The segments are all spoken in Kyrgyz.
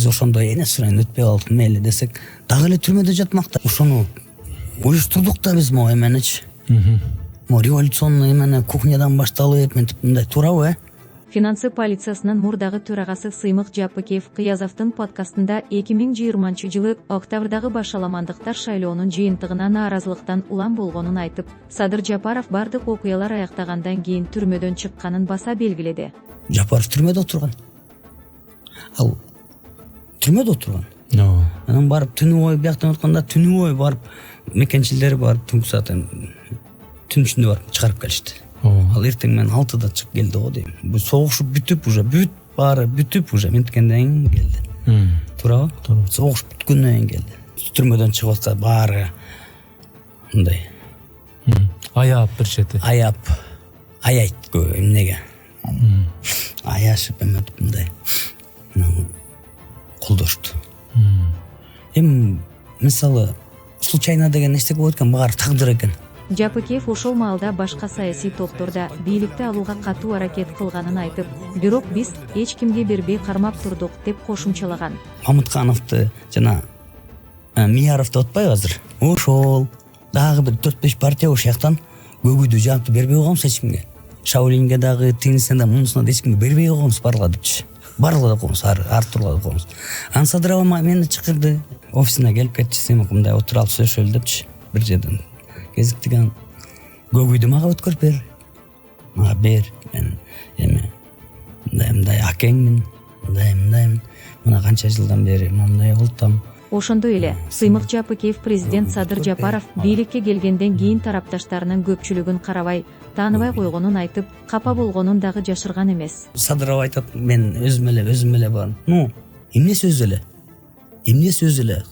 биз ошондой эне сурайын өтпөй калдык мейли десек дагы эле түрмөдө жатмакта. Ошону уюштурдук да биз могу эменичи. Могу революционный эмени кухнядан башталып мынтип мындай туурабы? Финансы полициясынын мурдагы төрагасы Сыймык Жапыкеев Кыязовдун подкастында 2020 жылы октябрдагы башаламандыктар шайлоонун жыйынтыгына нааразылыктан улам болгонун айтып, Садыр Жапаров бардык окуялар аяктагандан кийин түрмөдөн чыкканын баса белгиледи. Жапаров түрмөдө отурган. Ал түрмөдө отурган. Анан барып түнү бою бияктан өткөндө түнү бою барып мекенчилери барып түнкү саатын түн ичинде барып чыгарып келишти. Ал эртең менен 6-да чыгып келди го дейм. Бул согуш бүтүп уже баары бүтүп уже менткенден кийин келди. Туурабы? Согуш бүткөндөн кийин келди. Түрмөдөн чыгып атса баары мындай аяп бир чети. Аяйт көп эмнеге? Аяшып эметип мындай колдошту. Эми мисалы случайно деген нерсе болуп экен, баары тагдыр экен. Жапыкеев ошол маалда башка саясий топтордо бийликти алууга катуу аракет кылганын айтып, бирок биз эч кимге бербей кармап турдук деп кошумчалаган. Мамыткановду жана Мияровду отпайбы азыр? Ошол дагы бир 4-5 партия ошол жактан көгүйдү жаапты бербей койгонбуз эч кимге. Шаулинге дагы, тигинисине да, мунусуна да эч кимге бербей койгонбуз барлыгы депчи. Барлыгы да койгонбуз, ар турларды койгонбуз. Анан Садырова мени чакырды, офисине келип кетчи, сен мындай отуруп алып сүйлөшөлү депчи. Бир жерден кезиктиген көгүйдү мага өткөрүп бер. Мага бер. Мен эми мындай акеңмин, мындай мына канча жылдан бери мындай болтам. Ошондой эле Сыймык Жапыкеев президент Садыр Жапаров бийликке келгенден кийин тарапташтарынын көпчүлүгүн карабай, тааныбай койгонун айтып, капа болгонун дагы жашырган эмес. Садырова айтат, мен өзүм эле барам. Эмнеси өзү эле?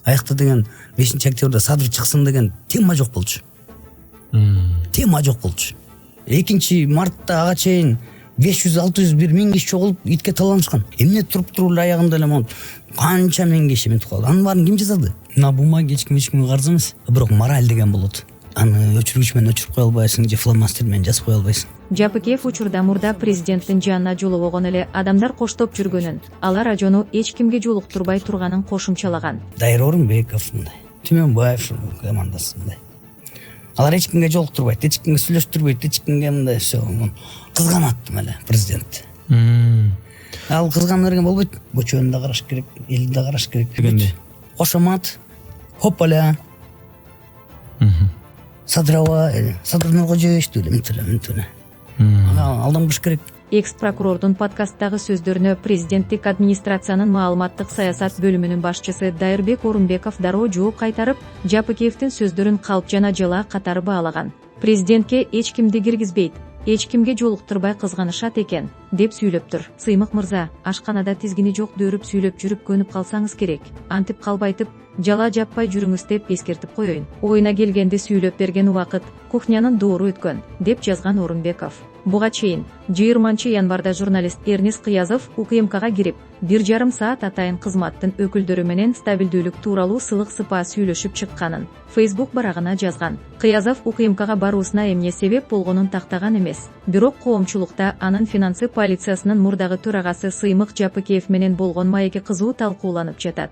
Аякта деген 5-октябрда Садыр чыксын деген тема жок болчу. 2 мартта ага чейин 500-600 бир миң киши чогулуп итке таланышкан. Эмне туруп эле аягында эле могу канча миң киши мынтип калды. Анын баарын ким жазады? Мына бумага эч кимге карыз эмес. Бирок мораль деген болот. Аны өчүргүч менен өчүрүп кое албайсың же фломастер менен жазып кое албайсың. Жапыкеев учурда мурда президенттин жанына жолобогон эле адамдар коштоп жүргөнүн, алар ажону эч кимге жолуктурбай турганын кошумчалаган. Дайыр Орунбеков мындай, Түмөнбаев командасы мындай. Алар эч кимге жолуктурбайт, эч кимге сүйлөштүрбөйт, эч кимге мындай все кызганат эле президент. Ал кызганып берген болбойт. Көчөнү да караш керек, элди да караш керек дегенде. Кошомат, хоппаля. Садырова, Садыр Нуркожоевичту эле алдамыш керек. Экс-прокурордун подкасттагы сөздөрүнө президенттик администрациянын маалыматтык саясат бөлүмүнүн башчысы Дайырбек Орунбеков дароо жооп кайтарып, Жапыкеевдин сөздөрүн калп жана жала катары баалаган. Президентке эч кимди киргизбейт, эч кимге жолуктурбай кызганышат экен, деп сүйлөптүр. Сыймык мырза, ашканада тизгини жок дөөрүп сүйлөп жүрүп көнүп калсаңыз керек. Антип калбайтып, жала жаппай жүрүңүз деп эскертип коеюн. Оюна келгенди сүйлөп берген убакыт кухнянын доору өткөн, деп жазган Орунбеков. Буга чейин 20 январда журналист Эрнис Кыязов УКМКга кирип, 1,5 саат атайын кызматтын өкүлдөрү менен стабилдүүлүк тууралуу сылык сыпаа сүйлөшүп чыкканын Facebook барагына жазган. Кыязов УКМКга баруусуна эмне себеп болгонун тактаган эмес. Бирок коомчулукта анын финансы полициясынын мурдагы төрагасы Сыймык Жапыкеев менен болгон маеки кызуу талкууланып жатат.